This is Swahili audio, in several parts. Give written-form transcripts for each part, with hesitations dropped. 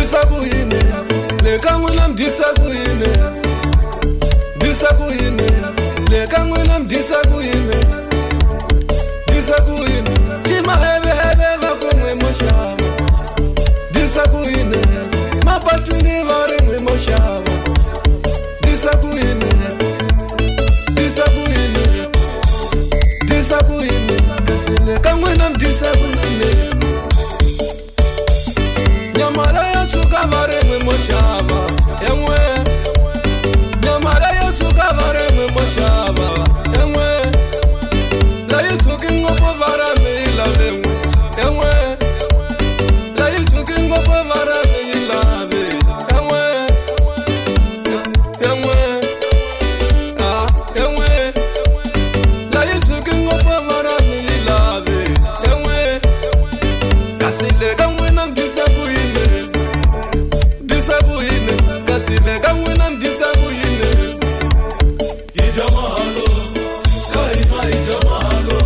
Disa kuyini leka n'wina mdisa kuyini disa kuyini leka n'wina mdisa kuyini disa kuyini timaheveheve va ku n'we moxava disa kuyini mapatwini va ri n'we moxava disa kuyini disa kuyini disa kuyini kasi leka n'wina mdisa kuyini nyamala ya tshuka va ri n'we moxava en'we nyamala ya tshuka va ri n'we moxava en'we layi tshuki ngopfu va ra mi yi laven'we en'we layi tshuki ngopfu va ra mi yi lave en'we en'we en'we layi tshuki ngopfu va ra mi yi lave en'we kasi leka n'wina mdisa kuyini disa kuyini kasi leka n'wina mdisa kuyini ijamalo kaima ijamalo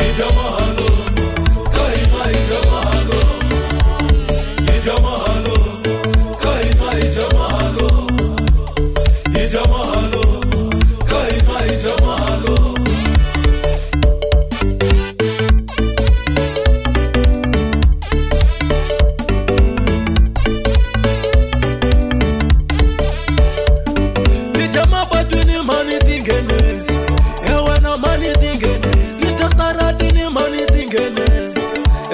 ijamalo kaima ijamalo ijamalo kaima ijamalo ijamalo kaima ijamalo money tingene ewe na money tingene nitastaradini money tingene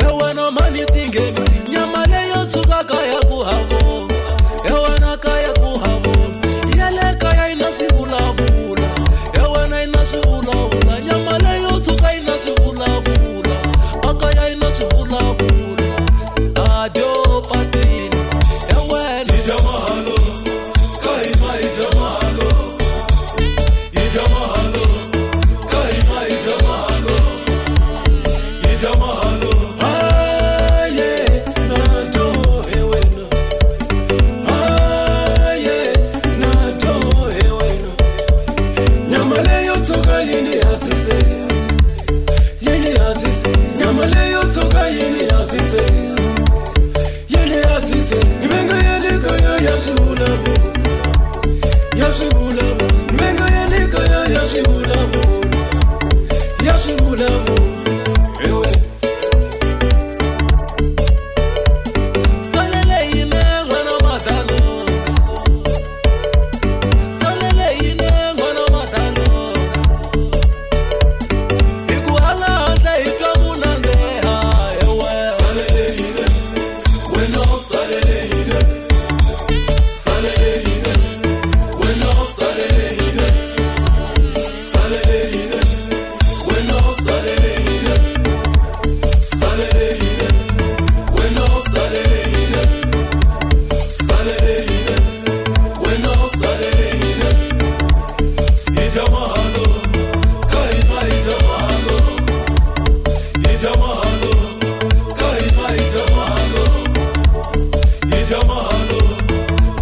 ewe na money tingene nyamale yo tsuka kaya kuhavo ewe na kaya kuhavo yele kaya ina sivulavula ewe na ina sivulavula nyamale yo tsuka ina sivulavula akaya ina sivulavula adio patini ewe ni jamalo kaima ijamalo ijamalo kaima ijamalo ijamalo aye nato eweno aye nato eweno nyamale yo toka yini asise yini asise nyamale yo toka yini asise yini asise ibenga yele kaya yashibulabu yashibulabu ibenga yashibulabu ewe salele ine ngwana matalo salele ine ngwana matalo ikuhala handa itwa munandeha ewe salele ine weno salele ine salele ine weno salele ine salele ine weno salele ine salele ine weno salele ine salele ine weno salele ine ijamalo kaima ijamalo ijamalo kaima ijamalo ijamalo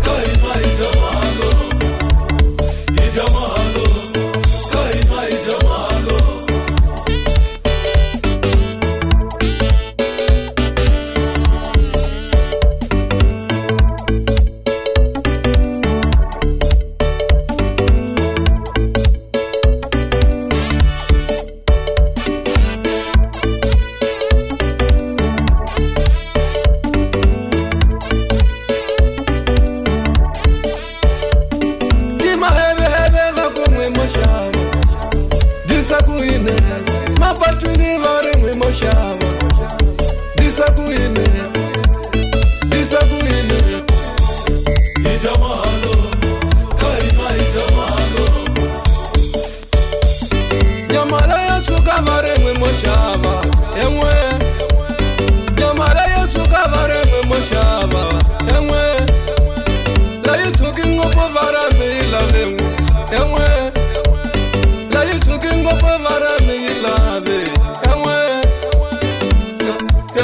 kaima ijamalo ijamalo kaima ijamalo timaheveheve va ku n'we moxava disa kuyini mapatwini va ri n'we moxava disa kuyini disa kuyini ijamalo kaima ijamalo nyamala ya tshuka va ri n'we moxava en'we nyamala ya tshuka va ri n'we moxava en'we layi tshuki ngopfu va ra mi yi laven'we en'we layi tshuki ngopfu va ra mi yi lave en'we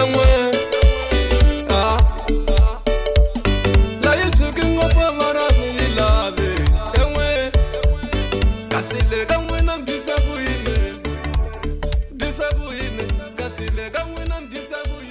en'we layi tshuki ngopfu va ra mi yi lave en'we kasi leka n'wina mdisa kuyini disa kuyini kasi leka n'wina mdisa kuyini